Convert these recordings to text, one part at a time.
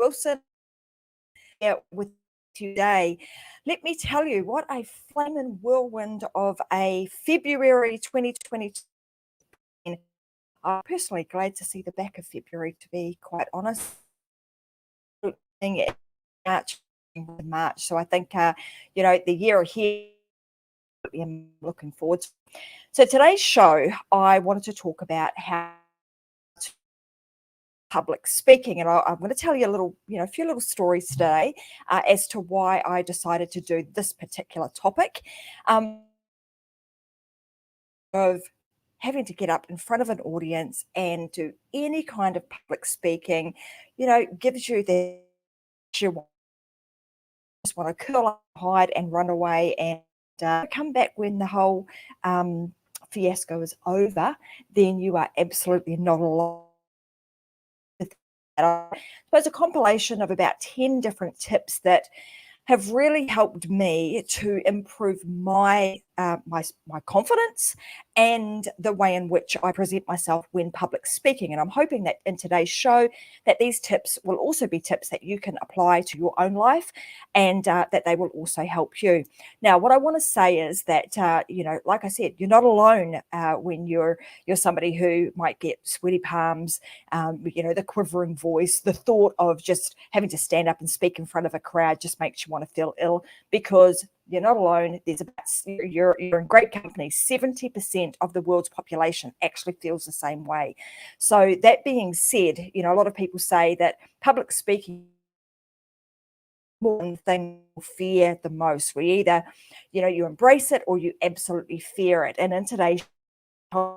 Wilson here with you today. Let me tell you what a flaming whirlwind of a February 2022. I'm personally glad to see the back of February, to be quite honest. March, so I think the year ahead I'm looking forward to. So today's show, I wanted to talk about how public speaking, and I'm going to tell you a few little stories today as to why I decided to do this particular topic of having to get up in front of an audience and do any kind of public speaking. Gives you the you just want to curl up, hide, and run away, and come back when the whole fiasco is over. Then you are absolutely not alone. So it's a compilation of about 10 different tips that have really helped me to improve my confidence and the way in which I present myself when public speaking. And I'm hoping that in today's show that these tips will also be tips that you can apply to your own life, and that they will also help you. Now, what I want to say is that like I said, you're not alone when you're somebody who might get sweaty palms, the quivering voice, the thought of just having to stand up and speak in front of a crowd just makes you want to feel ill, because you're not alone. You're in great company. 70% of the world's population actually feels the same way. So that being said, a lot of people say that public speaking one thing we fear the most. We either, you embrace it or you absolutely fear it. And in today's to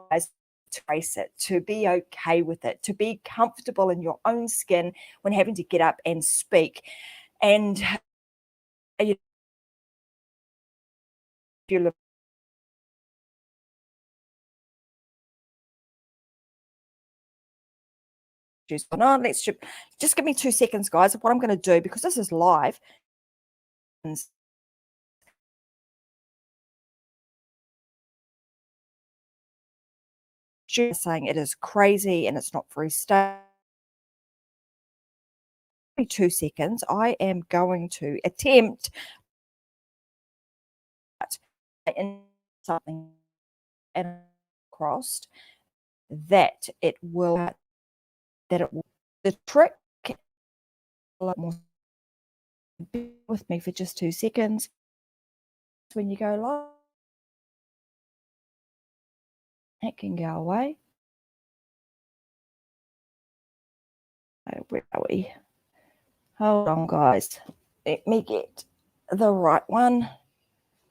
embrace it, to be okay with it, to be comfortable in your own skin when having to get up and speak. And you look on. Let's just give me 2 seconds, guys. What I'm going to do, because this is live, saying it is crazy and it's not very stable. 2 seconds. I am going to attempt in something and crossed that it will the trick. A lot more. Bear with me for just 2 seconds. When you go live, it can go away. Where are we? Hold on, guys. Let me get the right one.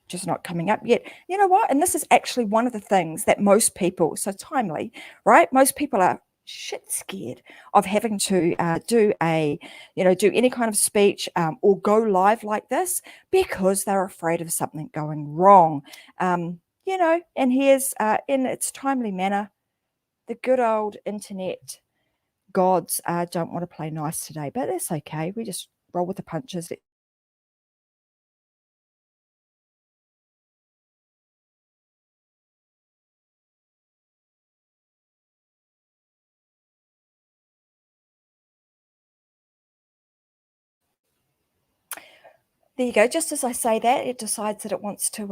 Just not coming up yet. You know what? And this is actually one of the things that most people, so timely, right? Most people are shit scared of having to do any kind of speech or go live like this, because they're afraid of something going wrong. And here's in its timely manner, the good old internet gods don't want to play nice today, but that's okay. We just roll with the punches. There you go. Just as I say that, it decides that it wants to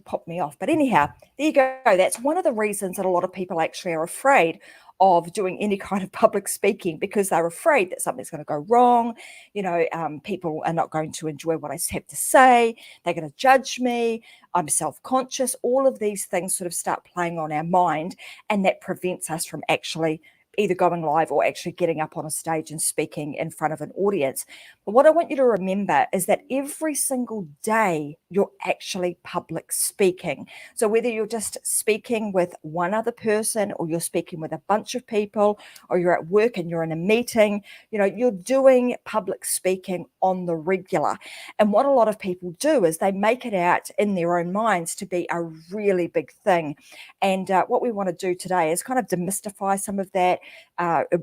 pop me off. But anyhow, there you go. That's one of the reasons that a lot of people actually are afraid of doing any kind of public speaking, because they're afraid that something's going to go wrong. People are not going to enjoy what I have to say. They're going to judge me. I'm self-conscious. All of these things sort of start playing on our mind, and that prevents us from actually either going live or actually getting up on a stage and speaking in front of an audience. But what I want you to remember is that every single day you're actually public speaking. So whether you're just speaking with one other person, or you're speaking with a bunch of people, or you're at work and you're in a meeting, you're doing public speaking on the regular. And what a lot of people do is they make it out in their own minds to be a really big thing. And what we want to do today is kind of demystify some of that,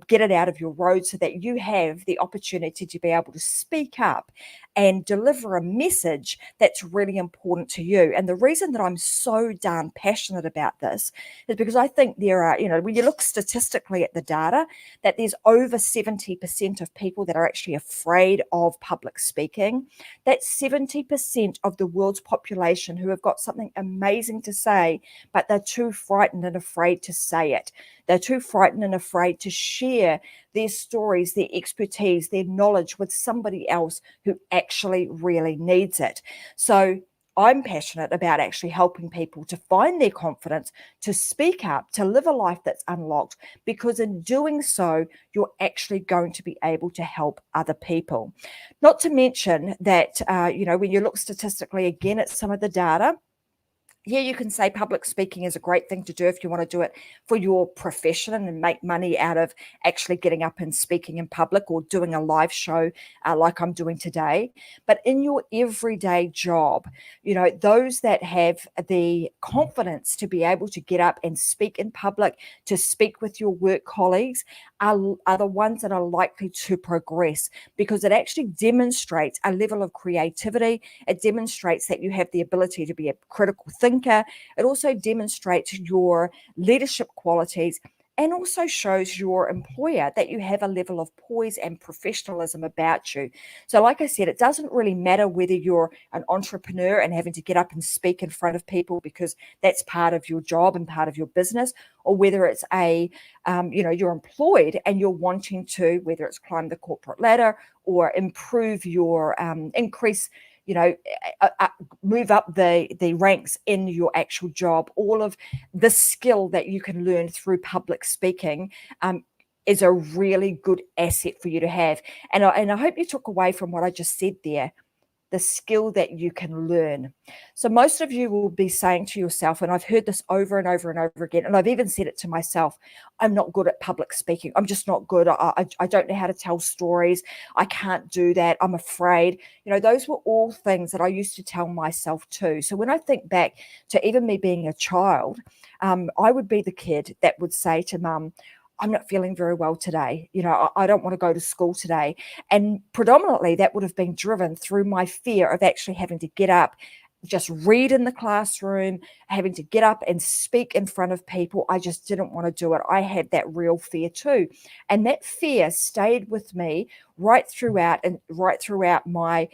get it out of your road, so that you have the opportunity to be able to speak up and deliver a message that's really important to you. And the reason that I'm so darn passionate about this is because I think there are, when you look statistically at the data, that there's over 70% of people that are actually afraid of public speaking. That's 70% of the world's population who have got something amazing to say, but they're too frightened and afraid to say it. They're too frightened and afraid to share their stories, their expertise, their knowledge with somebody else who actually really needs it. So I'm passionate about actually helping people to find their confidence, to speak up, to live a life that's unlocked, because in doing so, you're actually going to be able to help other people. Not to mention that, when you look statistically again at some of the data, yeah, you can say public speaking is a great thing to do if you want to do it for your profession and make money out of actually getting up and speaking in public or doing a live show like I'm doing today. But in your everyday job, those that have the confidence to be able to get up and speak in public, to speak with your work colleagues, are the ones that are likely to progress, because it actually demonstrates a level of creativity. It demonstrates that you have the ability to be a critical thinker. It also demonstrates your leadership qualities, and also shows your employer that you have a level of poise and professionalism about you. So like I said, it doesn't really matter whether you're an entrepreneur and having to get up and speak in front of people because that's part of your job and part of your business, or whether it's you're employed and you're wanting to, whether it's climb the corporate ladder or improve your increase, move up the ranks in your actual job. All of the skill that you can learn through public speaking is a really good asset for you to have. And I hope you took away from what I just said there, the skill that you can learn. So most of you will be saying to yourself, and I've heard this over and over and over again, and I've even said it to myself, I'm not good at public speaking. I'm just not good. I don't know how to tell stories. I can't do that. I'm afraid. Those were all things that I used to tell myself too. So when I think back to even me being a child, I would be the kid that would say to mum, I'm not feeling very well today. I don't want to go to school today. And predominantly that would have been driven through my fear of actually having to get up, just read in the classroom, having to get up and speak in front of people. I just didn't want to do it. I had that real fear too. And that fear stayed with me right throughout my,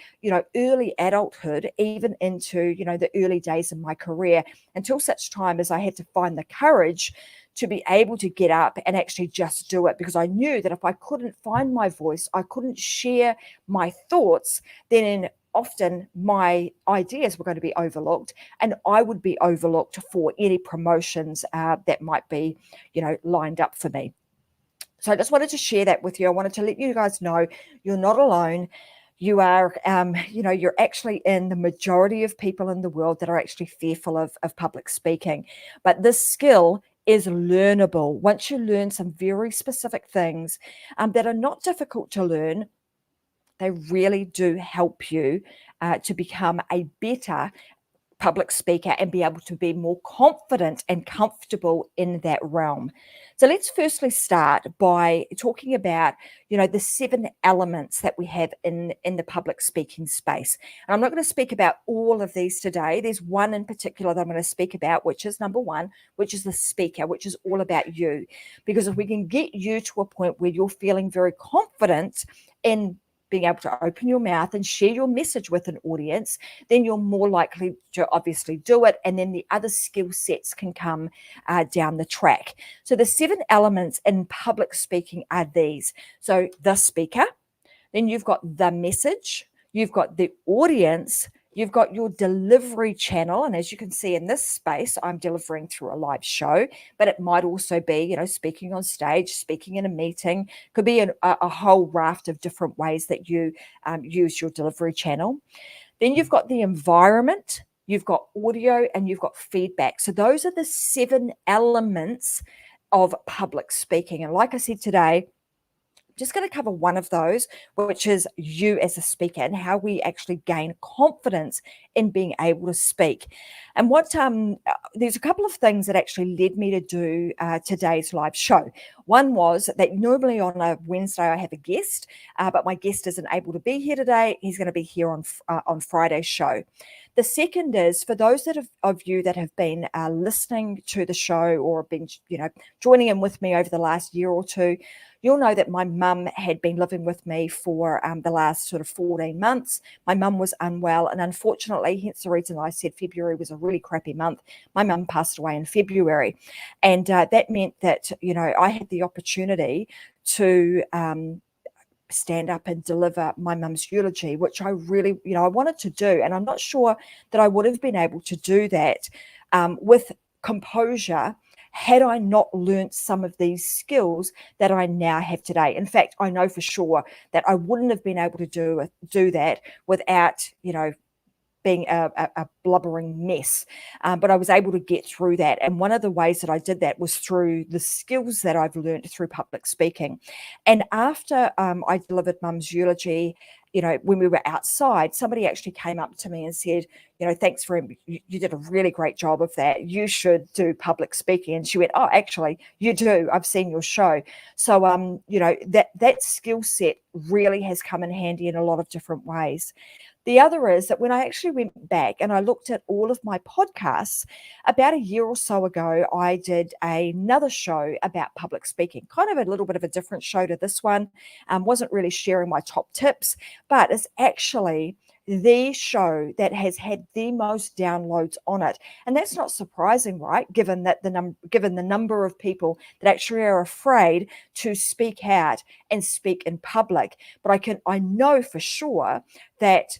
early adulthood, even into, the early days of my career, until such time as I had to find the courage to be able to get up and actually just do it, because I knew that if I couldn't find my voice, I couldn't share my thoughts, then often my ideas were going to be overlooked, and I would be overlooked for any promotions that might be, lined up for me. So I just wanted to share that with you. I wanted to let you guys know you're not alone. You are, you're actually in the majority of people in the world that are actually fearful of public speaking. But this skill is learnable. Once you learn some very specific things that are not difficult to learn, they really do help you to become a better public speaker and be able to be more confident and comfortable in that realm. So let's firstly start by talking about, the 7 elements that we have in the public speaking space. And I'm not going to speak about all of these today. There's one in particular that I'm going to speak about, which is number 1, which is the speaker, which is all about you. Because if we can get you to a point where you're feeling very confident in being able to open your mouth and share your message with an audience, then you're more likely to obviously do it. And then the other skill sets can come down the track. So the 7 elements in public speaking are these. So the speaker, then you've got the message, you've got the audience, you've got your delivery channel. And as you can see in this space, I'm delivering through a live show, but it might also be, speaking on stage, speaking in a meeting, could be a whole raft of different ways that you use your delivery channel. Then you've got the environment, you've got audio, and you've got feedback. So those are the 7 elements of public speaking. And like I said today, just going to cover one of those, which is you as a speaker and how we actually gain confidence in being able to speak. And what there's a couple of things that actually led me to do today's live show. One was that normally on a Wednesday I have a guest, but my guest isn't able to be here today. He's going to be here on Friday's show. The second is for those of you that have been listening to the show or been, joining in with me over the last year or two, you'll know that my mum had been living with me for the last sort of 14 months. My mum was unwell, and unfortunately, hence the reason I said February was a really crappy month, my mum passed away in February. And that meant that, I had the opportunity to stand up and deliver my mum's eulogy, which I really, I wanted to do. And I'm not sure that I would have been able to do that with composure had I not learnt some of these skills that I now have today. In fact, I know for sure that I wouldn't have been able to do that without, being a blubbering mess. But I was able to get through that. And one of the ways that I did that was through the skills that I've learned through public speaking. And after I delivered Mum's eulogy, when we were outside, somebody actually came up to me and said, thanks you did a really great job of that. You should do public speaking. And she went, oh, actually, you do. I've seen your show. So, that skill set really has come in handy in a lot of different ways. The other is that when I actually went back and I looked at all of my podcasts, about a year or so ago, I did another show about public speaking, kind of a little bit of a different show to this one. Wasn't really sharing my top tips, but it's actually the show that has had the most downloads on it. And that's not surprising, right? Given the number of people that actually are afraid to speak out and speak in public. But I know for sure that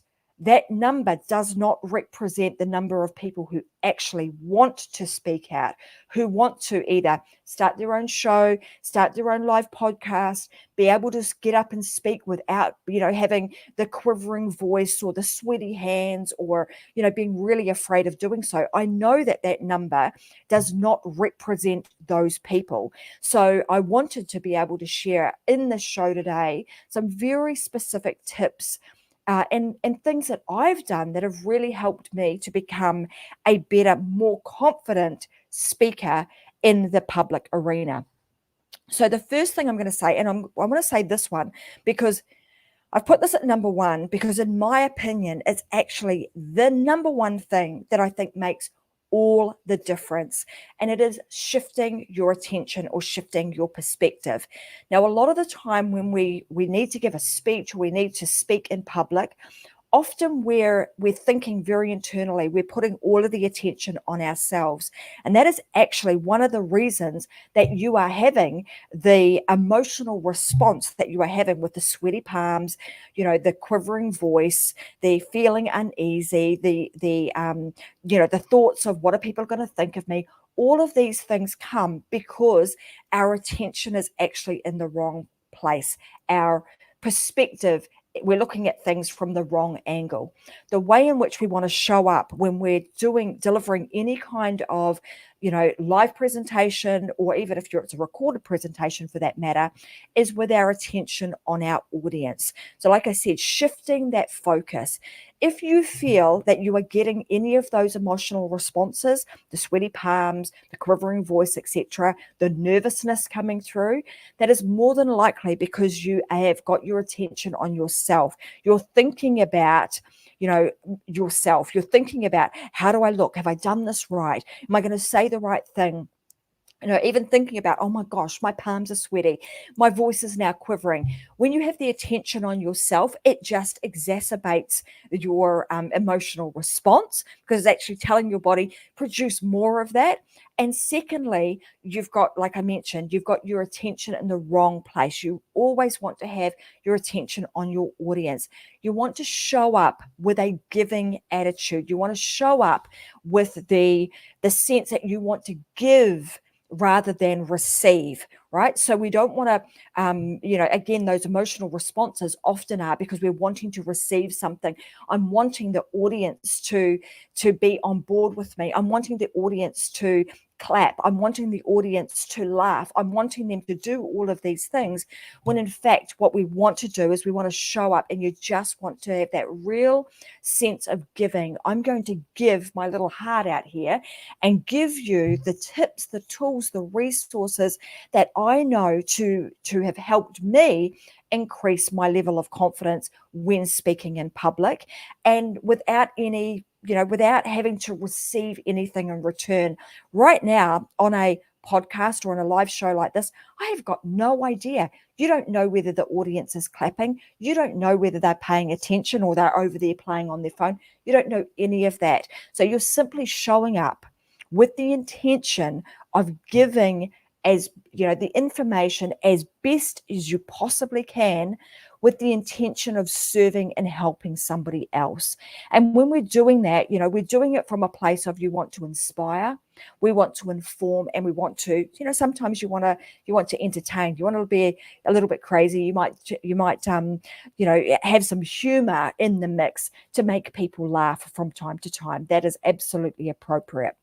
number does not represent the number of people who actually want to speak out, who want to either start their own show, start their own live podcast, be able to get up and speak without, having the quivering voice or the sweaty hands or, being really afraid of doing so. I know that number does not represent those people. So I wanted to be able to share in this show today some very specific tips and things that I've done that have really helped me to become a better, more confident speaker in the public arena. So the first thing I'm going to say, and I'm going to say this one because I've put this at number one, because in my opinion, it's actually the number one thing that I think makes all the difference. And it is shifting your attention or shifting your perspective. Now, a lot of the time when we need to give a speech or we need to speak in public, often we're thinking very internally. We're putting all of the attention on ourselves. And that is actually one of the reasons that you are having the emotional response that you are having with the sweaty palms, the quivering voice, the feeling uneasy, the thoughts of what are people going to think of me. All of these things come because our attention is actually in the wrong place. Our perspective, we're looking at things from the wrong angle. The way in which we want to show up when we're delivering any kind of, live presentation, or even if it's a recorded presentation for that matter, is with our attention on our audience. So like I said, shifting that focus. If you feel that you are getting any of those emotional responses, the sweaty palms, the quivering voice, etc., the nervousness coming through, that is more than likely because you have got your attention on yourself. You're thinking about yourself. You're thinking about, how do I look? Have I done this right? Am I going to say the right thing? Even thinking about, oh my gosh, my palms are sweaty. My voice is now quivering. When you have the attention on yourself, it just exacerbates your emotional response, because it's actually telling your body, produce more of that. And secondly, you've got, like I mentioned, you've got your attention in the wrong place. You always want to have your attention on your audience. You want to show up with a giving attitude. You want to show up with the sense that you want to give rather than receive, right? So we don't want to, again, those emotional responses often are because we're wanting to receive something. I'm wanting the audience to be on board with me. I'm wanting the audience to clap. I'm wanting the audience to laugh. I'm wanting them to do all of these things, when in fact, what we want to do is we want to show up, and you just want to have that real sense of giving. I'm going to give my little heart out here and give you the tips, the tools, the resources that I know to have helped me increase my level of confidence when speaking in public, and without any, without having to receive anything in return. Right now, on a podcast or on a live show like this, I have got no idea. You don't know whether the audience is clapping. You don't know whether they're paying attention or they're over there playing on their phone. You don't know any of that. So you're simply showing up with the intention of giving, as the information as best as you possibly can, with the intention of serving and helping somebody else. And when we're doing that, we're doing it from a place of, you want to inspire, we want to inform, and we want to, sometimes you want to entertain, you want to be a little bit crazy, you might have some humor in the mix to make people laugh from time to time. That is absolutely appropriate.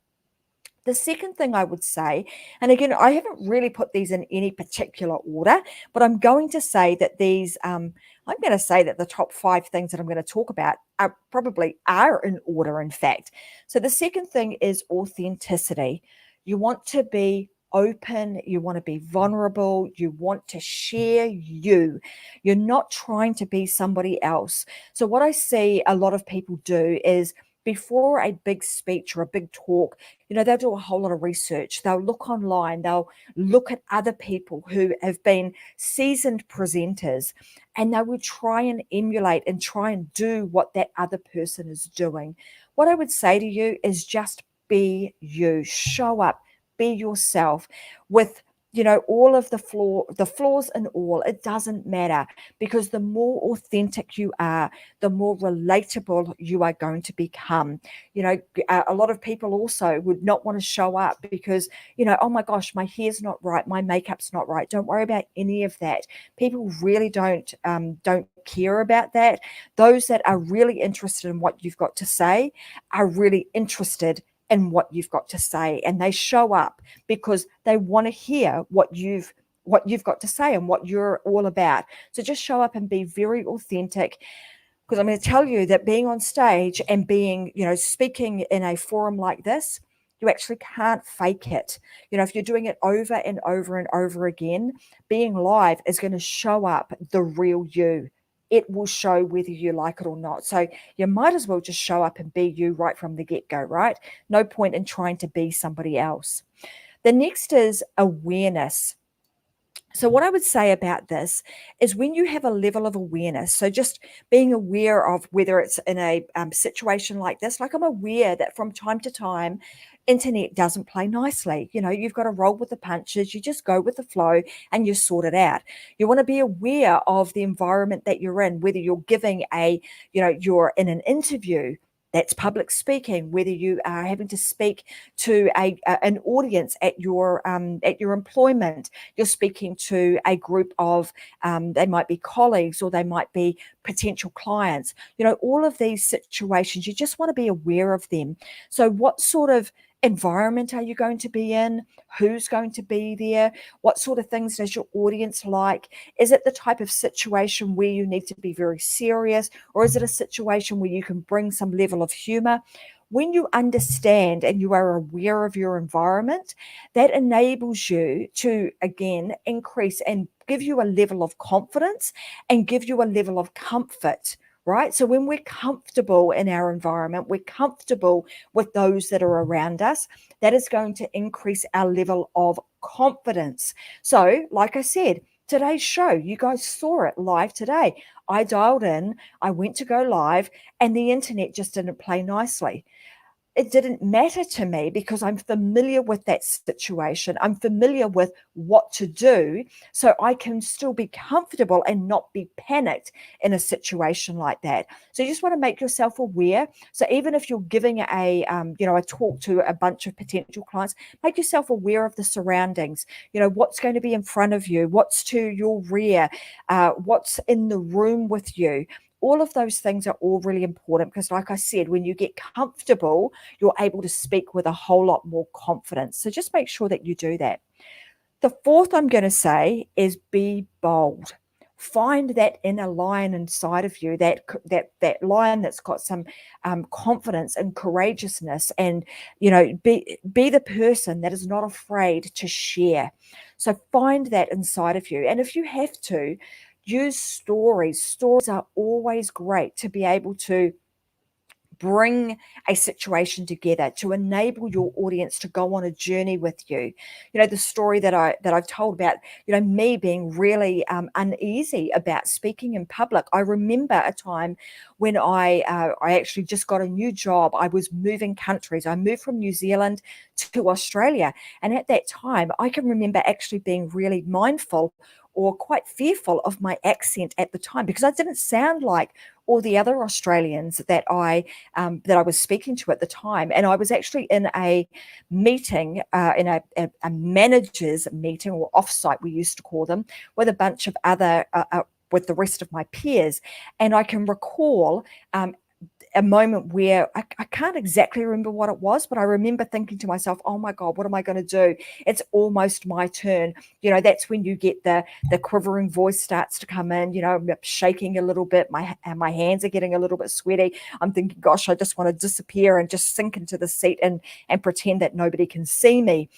The second thing I would say, and again, I haven't really put these in any particular order, but I'm going to say that the top 5 things that I'm going to talk about are in order, in fact. So the second thing is authenticity. You want to be open, you want to be vulnerable, you want to share you. You're not trying to be somebody else. So what I see a lot of people do is, before a big speech or a big talk, they'll do a whole lot of research. They'll look online, they'll look at other people who have been seasoned presenters, and they will try and emulate and try and do what that other person is doing. What I would say to you is, just be you, show up, be yourself, with all of the flaws and all. It doesn't matter, because the more authentic you are, the more relatable you are going to become. A lot of people also would not want to show up because, oh my gosh, my hair's not right, my makeup's not right. Don't worry about any of that. People really don't care about that. Those that are really interested in what you've got to say are really interested in what you've got to say, and they show up because they want to hear what you've got to say and what you're all about. So just show up and be very authentic, because I'm going to tell you that being on stage and being, speaking in a forum like this, you actually can't fake it. If you're doing it over and over and over again, being live is going to show up the real you. It will show whether you like it or not. So you might as well just show up and be you right from the get-go, right? No point in trying to be somebody else. The next is awareness. So what I would say about this is, when you have a level of awareness, so just being aware of whether it's in a situation like this, like I'm aware that from time to time, internet doesn't play nicely. You've got to roll with the punches. You just go with the flow and you sort it out. You want to be aware of the environment that you're in, whether you're giving you're in an interview, that's public speaking, whether you are having to speak to an audience at your employment, you're speaking to a group of, they might be colleagues or they might be potential clients. All of these situations, you just want to be aware of them. So what sort of environment are you going to be in? Who's going to be there? What sort of things does your audience like? Is it the type of situation where you need to be very serious, or is it a situation where you can bring some level of humor? When you understand and you are aware of your environment, that enables you to, again, increase and give you a level of confidence and give you a level of comfort. Right? So when we're comfortable in our environment, we're comfortable with those that are around us, that is going to increase our level of confidence. So, like I said, today's show, you guys saw it live today. I dialed in, I went to go live, and the internet just didn't play nicely. It didn't matter to me because I'm familiar with that situation. I'm familiar with what to do, so I can still be comfortable and not be panicked in a situation like that. So you just want to make yourself aware. So even if you're giving a talk to a bunch of potential clients, make yourself aware of the surroundings. What's going to be in front of you, what's to your rear, what's in the room with you. all of those things are all really important because, like I said, when you get comfortable, you're able to speak with a whole lot more confidence. So just make sure that you do that. The fourth I'm going to say is be bold. Find that inner lion inside of you, that lion that's got some confidence and courageousness, and be the person that is not afraid to share. So find that inside of you, and if you have to, use stories. Stories are always great to be able to bring a situation together, to enable your audience to go on a journey with you. The story that I've told about, me being really uneasy about speaking in public. I remember a time when I actually just got a new job. I was moving countries. I moved from New Zealand to Australia, and at that time I can remember actually being really mindful or quite fearful of my accent at the time, because I didn't sound like all the other Australians that I was speaking to at the time. And I was actually in a meeting, in a manager's meeting, or offsite we used to call them, with a bunch of other with the rest of my peers. And I can recall a moment where I can't exactly remember what it was, but I remember thinking to myself, oh my God, what am I going to do? It's almost my turn. That's when you get the quivering voice starts to come in. I'm shaking a little bit. My hands are getting a little bit sweaty. I'm thinking, gosh, I just want to disappear and just sink into the seat and pretend that nobody can see me,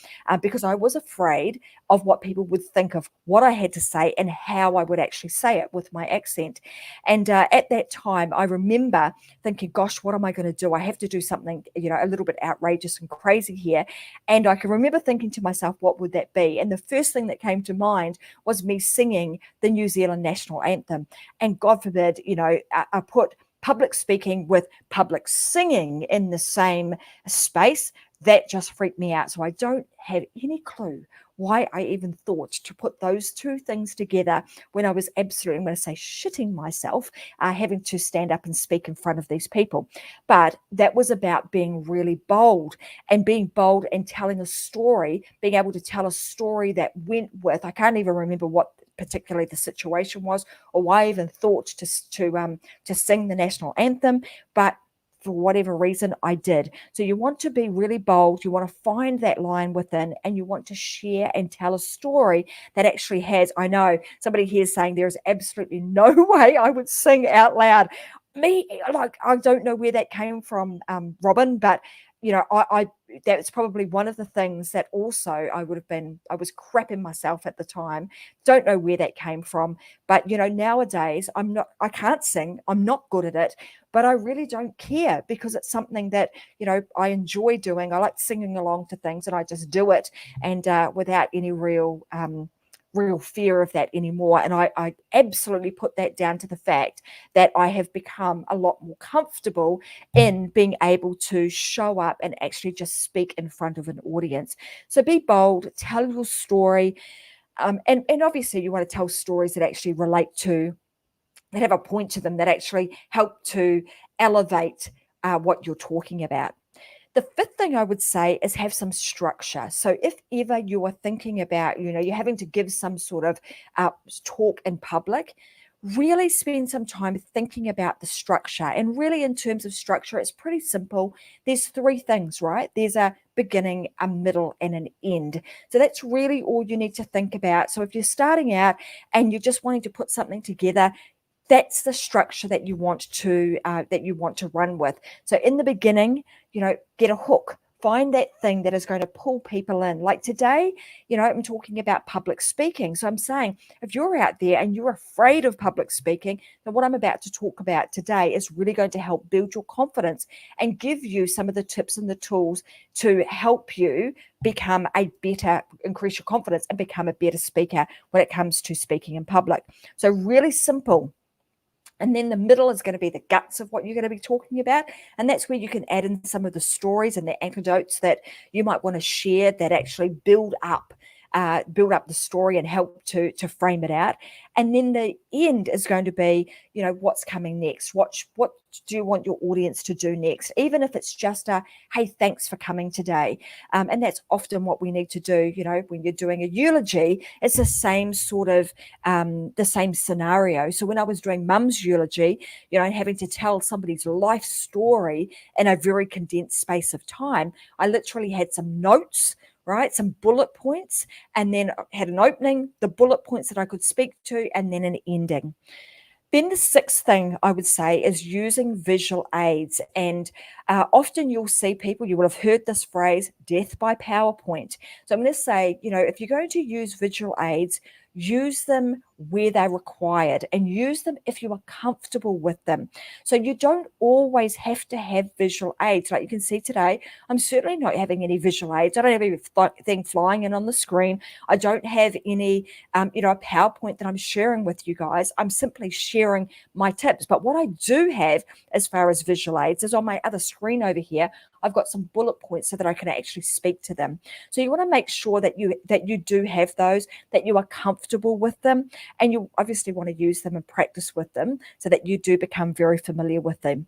because I was afraid of what people would think of what I had to say and how I would actually say it with my accent. And at that time, I remember thinking, gosh, what am I going to do? I have to do something, a little bit outrageous and crazy here. And I can remember thinking to myself, what would that be? And the first thing that came to mind was me singing the New Zealand national anthem. And God forbid, I put public speaking with public singing in the same space. That just freaked me out. So I don't have any clue why I even thought to put those two things together when I was absolutely, I'm going to say, shitting myself, having to stand up and speak in front of these people. But that was about being really bold, and telling a story, being able to tell a story that went with, I can't even remember what particularly the situation was, or why I even thought to sing the national anthem, but for whatever reason, I did. So you want to be really bold. You want to find that line within, and you want to share and tell a story that actually has, I know somebody here is saying there's absolutely no way I would sing out loud. Me, like, I don't know where that came from, Robin, but I that's probably one of the things that also I was crapping myself at the time. Don't know where that came from, but nowadays I can't sing. I'm not good at it, but I really don't care, because it's something that I enjoy doing. I like singing along to things, and I just do it, and without any real fear of that anymore. And I absolutely put that down to the fact that I have become a lot more comfortable in being able to show up and actually just speak in front of an audience. So be bold, tell your story. And obviously you want to tell stories that actually relate to, that have a point to them, that actually help to elevate what you're talking about. The fifth thing I would say is have some structure. So if ever you are thinking about, you're having to give some sort of talk in public, really spend some time thinking about the structure. And really, in terms of structure, it's pretty simple. There's three things, right? There's a beginning, a middle, and an end. So that's really all you need to think about. So if you're starting out and you're just wanting to put something together, that's the structure that you want to run with. So in the beginning, get a hook. Find that thing that is going to pull people in. Like today, I'm talking about public speaking. So I'm saying, if you're out there and you're afraid of public speaking, then what I'm about to talk about today is really going to help build your confidence and give you some of the tips and the tools to help you increase your confidence and become a better speaker when it comes to speaking in public. So really simple. And then the middle is going to be the guts of what you're going to be talking about. And that's where you can add in some of the stories and the anecdotes that you might want to share that actually build up build up the story and help to frame it out. And then the end is going to be, what's coming next? What do you want your audience to do next? Even if it's just hey, thanks for coming today. And that's often what we need to do. When you're doing a eulogy, it's the same sort of the same scenario. So when I was doing Mum's eulogy, having to tell somebody's life story in a very condensed space of time, I literally had some notes, right? Some bullet points, and then had an opening, the bullet points that I could speak to, and then an ending. Then the sixth thing I would say is using visual aids. And often you'll see people, you will have heard this phrase, death by PowerPoint. So I'm going to say, if you're going to use visual aids, use them where they're required and use them if you are comfortable with them. So you don't always have to have visual aids. Like you can see today, I'm certainly not having any visual aids. I don't have anything flying in on the screen. I don't have any, a PowerPoint that I'm sharing with you guys. I'm simply sharing my tips. But what I do have as far as visual aids is on my other screen over here, I've got some bullet points so that I can actually speak to them. So you want to make sure that you do have those, that you are comfortable with them, and you obviously want to use them and practice with them so that you do become very familiar with them.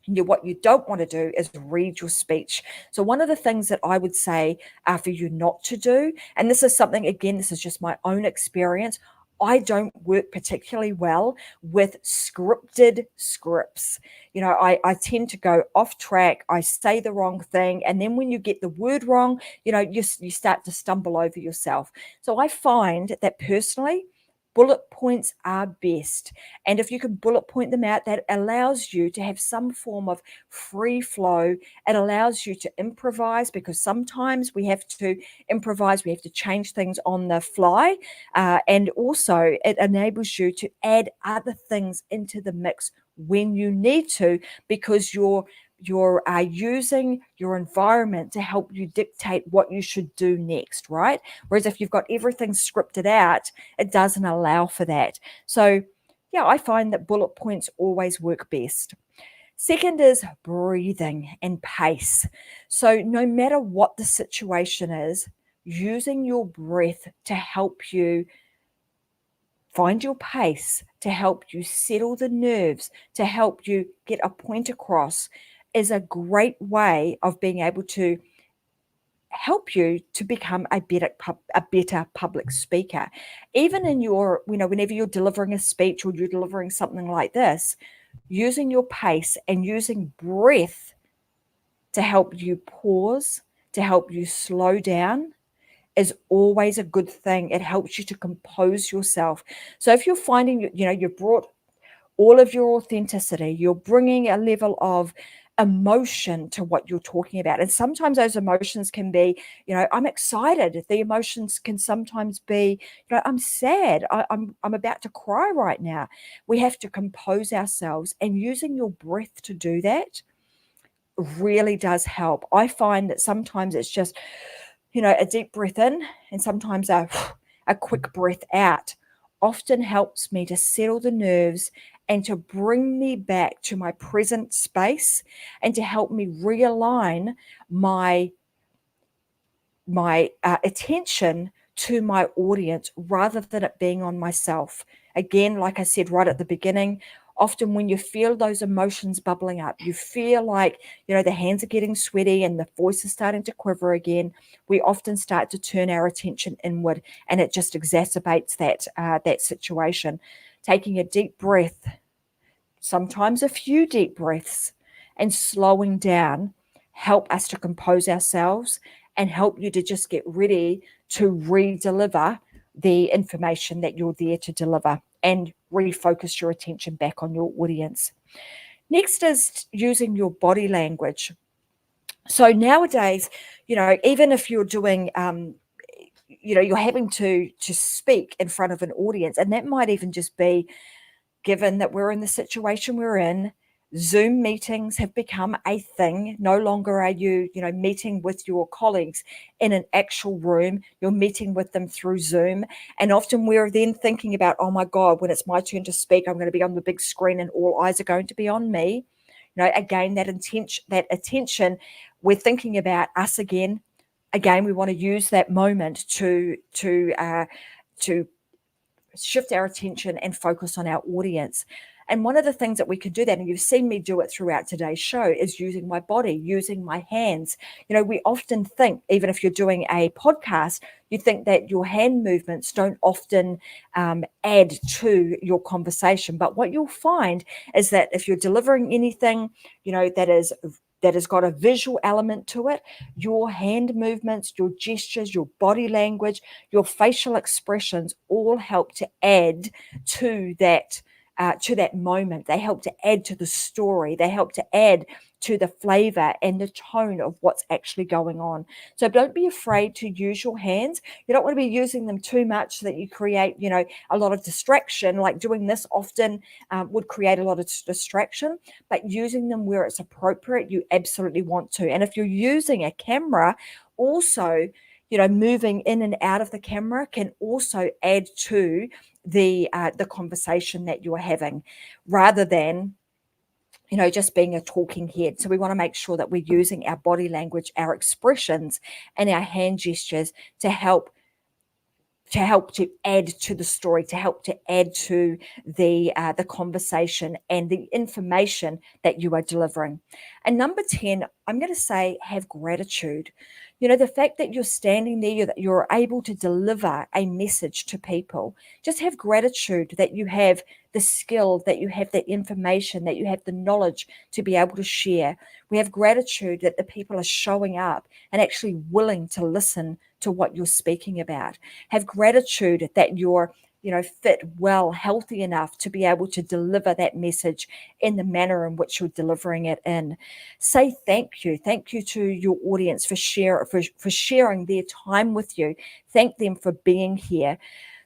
What you don't want to do is read your speech. So one of the things that I would say for you not to do, and this is something, again, this is just my own experience, I don't work particularly well with scripted scripts. I tend to go off track. I say the wrong thing. And then when you get the word wrong, you start to stumble over yourself. So I find that personally, bullet points are best. And if you can bullet point them out, that allows you to have some form of free flow. It allows you to improvise, because sometimes we have to improvise. We have to change things on the fly. And also it enables you to add other things into the mix when you need to, because you're using your environment to help you dictate what you should do next, right? Whereas if you've got everything scripted out, it doesn't allow for that. So yeah, I find that bullet points always work best. Second is breathing and pace. So no matter what the situation is, using your breath to help you find your pace, to help you settle the nerves, to help you get a point across, is a great way of being able to help you to become a better public speaker. Even in your, whenever you're delivering a speech or you're delivering something like this, using your pace and using breath to help you pause, to help you slow down, is always a good thing. It helps you to compose yourself. So if you're finding, you've brought all of your authenticity, you're bringing a level of emotion to what you're talking about. And sometimes those emotions can be, I'm excited. The emotions can sometimes be, I'm sad. I'm about to cry right now. We have to compose ourselves, and using your breath to do that really does help. I find that sometimes it's just, a deep breath in, and sometimes a quick breath out often helps me to settle the nerves and to bring me back to my present space, and to help me realign my attention to my audience rather than it being on myself. Again, like I said right at the beginning, often when you feel those emotions bubbling up, you feel like, the hands are getting sweaty and the voice is starting to quiver again, we often start to turn our attention inward, and it just exacerbates that situation. Taking a deep breath, sometimes a few deep breaths, and slowing down help us to compose ourselves and help you to just get ready to re-deliver the information that you're there to deliver, and refocus your attention back on your audience. Next is using your body language. So nowadays, even if you're doing, you're having to speak in front of an audience, and that might even just be, given that we're in the situation we're in, Zoom meetings have become a thing. No longer are you, meeting with your colleagues in an actual room. You're meeting with them through Zoom. And often we're then thinking about, oh my God, when it's my turn to speak, I'm going to be on the big screen and all eyes are going to be on me. Again, that attention, we're thinking about us again. again, we want to use that moment to shift our attention and focus on our audience. And one of the things that we could do that, and you've seen me do it throughout today's show, is using my body, using my hands. We often think, even if you're doing a podcast, you think that your hand movements don't often add to your conversation. But what you'll find is that if you're delivering anything, that has got a visual element to it, your hand movements, your gestures, your body language, your facial expressions all help to add to that moment. They help to add to the story. They help to add to the flavor and the tone of what's actually going on. So don't be afraid to use your hands. You don't want to be using them too much so that you create, a lot of distraction. Like doing this often would create a lot of distraction, but using them where it's appropriate, you absolutely want to. And if you're using a camera, also, moving in and out of the camera can also add to the conversation that you're having, rather than just being a talking head. So we want to make sure that we're using our body language, our expressions, and our hand gestures to help to add to the story, to help to add to the conversation and the information that you are delivering. And number 10, I'm going to say, have gratitude. The fact that you're standing there, that you're able to deliver a message to people, just have gratitude that you have the skill, that you have the information, that you have the knowledge to be able to share. We have gratitude that the people are showing up and actually willing to listen to what you're speaking about. Have gratitude that you're fit well, healthy enough to be able to deliver that message in the manner in which you're delivering it in. Say thank you to your audience for sharing their time with you. Thank them for being here.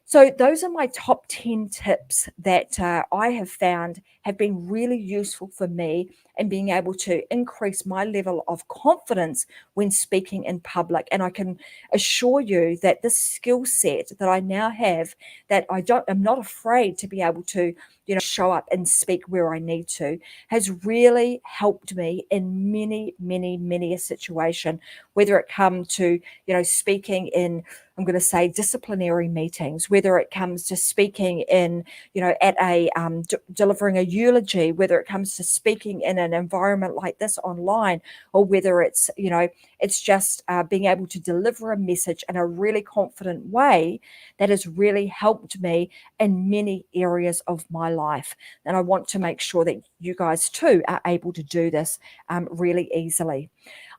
So those are my top 10 tips that I have found have been really useful for me in being able to increase my level of confidence when speaking in public. And I can assure you that this skill set that I now have, that I'm not afraid to be able to, show up and speak where I need to, has really helped me in many, many, many a situation, whether it comes to, speaking in, I'm going to say, disciplinary meetings, whether it comes to speaking in, at a delivering a eulogy, whether it comes to speaking in an environment like this online, or whether it's, it's just being able to deliver a message in a really confident way that has really helped me in many areas of my life. And I want to make sure that you guys too are able to do this really easily.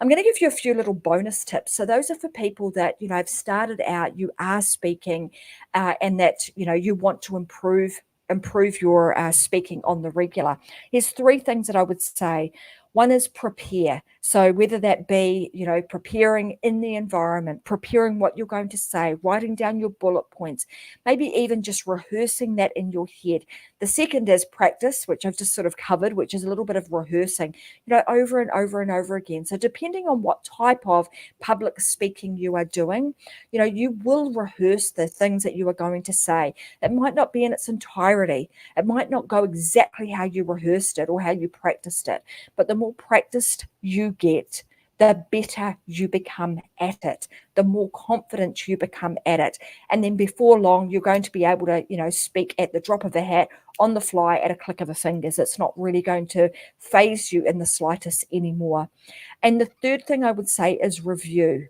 I'm going to give you a few little bonus tips. So those are for people that, have started out, you are speaking and that, you want to improve your speaking on the regular. Here's 3 things that I would say. One is prepare. So whether that be, preparing in the environment, preparing what you're going to say, writing down your bullet points, maybe even just rehearsing that in your head. The second is practice, which I've just sort of covered, which is a little bit of rehearsing, over and over and over again. So depending on what type of public speaking you are doing, you will rehearse the things that you are going to say. It might not be in its entirety. It might not go exactly how you rehearsed it or how you practiced it, but the more practiced you get, the better you become at it, the more confident you become at it. And then before long, you're going to be able to, speak at the drop of a hat, on the fly, at a click of the fingers. It's not really going to phase you in the slightest anymore. And the third thing I would say is review.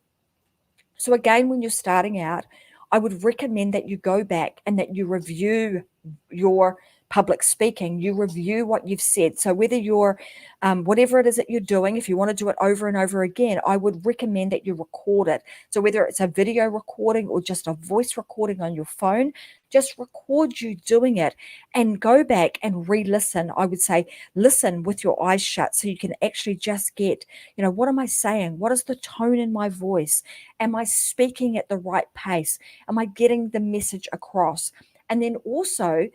So again, when you're starting out, I would recommend that you go back and that you review your public speaking, you review what you've said. So whether you're, whatever it is that you're doing, if you want to do it over and over again, I would recommend that you record it. So whether it's a video recording or just a voice recording on your phone, just record you doing it and go back and re-listen. I would say listen with your eyes shut so you can actually just get, what am I saying? What is the tone in my voice? Am I speaking at the right pace? Am I getting the message across? And then also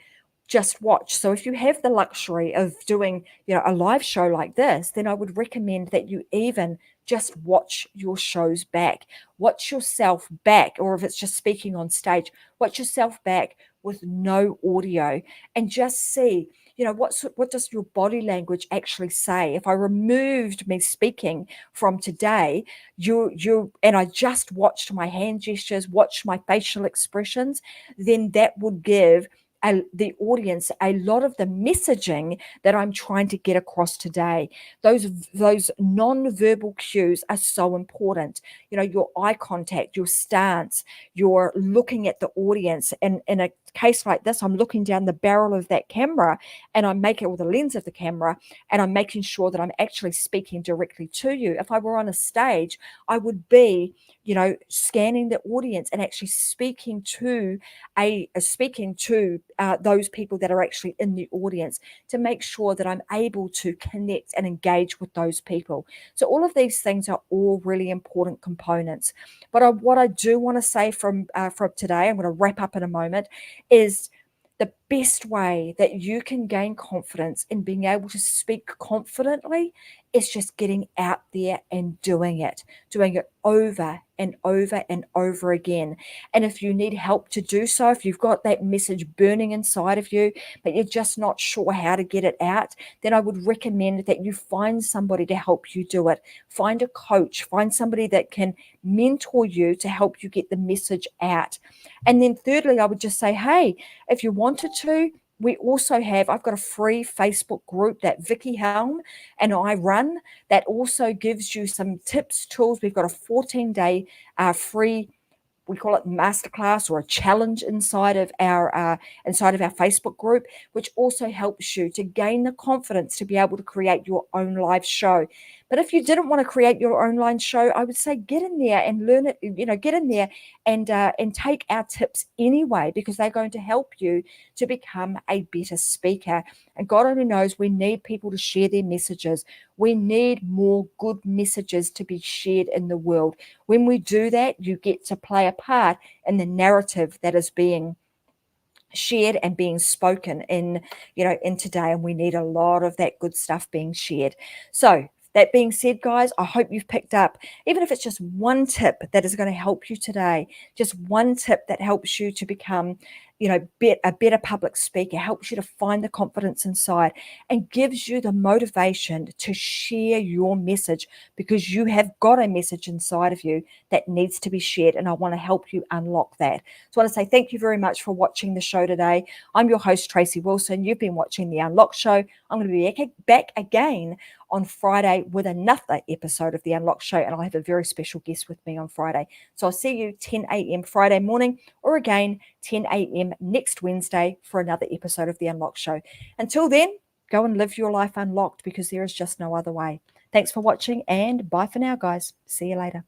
just watch. So if you have the luxury of doing, a live show like this, then I would recommend that you even just watch your shows back. Watch yourself back, or if it's just speaking on stage, watch yourself back with no audio and just see, what does your body language actually say? If I removed me speaking from today, and I just watched my hand gestures, watched my facial expressions, then that would give the audience a lot of the messaging that I'm trying to get across today. Those non-verbal cues are so important. Your eye contact, your stance, you're looking at the audience. And in a case like this, I'm looking down the barrel of that camera, and I'm making, or the lens of the camera, and I'm making sure that I'm actually speaking directly to you. If I were on a stage, I would be, scanning the audience and actually speaking to those people that are actually in the audience, to make sure that I'm able to connect and engage with those people. So all of these things are all really important components. But what I do want to say from today, I'm going to wrap up in a moment, is the best way that you can gain confidence in being able to speak confidently is just getting out there and doing it over and over and over again. And if you need help to do so, if you've got that message burning inside of you, but you're just not sure how to get it out, then I would recommend that you find somebody to help you do it. Find a coach, find somebody that can mentor you to help you get the message out. And then thirdly, I would just say, hey, if you wanted to, I've got a free Facebook group that Vicky Helm and I run that also gives you some tips, tools. We've got a 14-day free, we call it masterclass or a challenge inside of our Facebook group, which also helps you to gain the confidence to be able to create your own live show. But if you didn't want to create your own live show, I would say get in there and learn it. Get in there and take our tips anyway, because they're going to help you to become a better speaker. And God only knows we need people to share their messages. We need more good messages to be shared in the world. When we do that, you get to play a part in the narrative that is being shared and being spoken in today. And we need a lot of that good stuff being shared. So that being said, guys, I hope you've picked up, even if it's just one tip that is going to help you today, just one tip that helps you to become a better public speaker, helps you to find the confidence inside and gives you the motivation to share your message, because you have got a message inside of you that needs to be shared. And I want to help you unlock that. So I want to say thank you very much for watching the show today. I'm your host, Tracy Wilson. You've been watching The Unlock Show. I'm going to be back again on Friday with another episode of The Unlock Show, and I'll have a very special guest with me on Friday. So I'll see you 10 a.m. Friday morning, or again 10 a.m. next Wednesday for another episode of The Unlock Show. Until then, go and live your life unlocked, because there is just no other way. Thanks for watching, and bye for now, guys. See you later.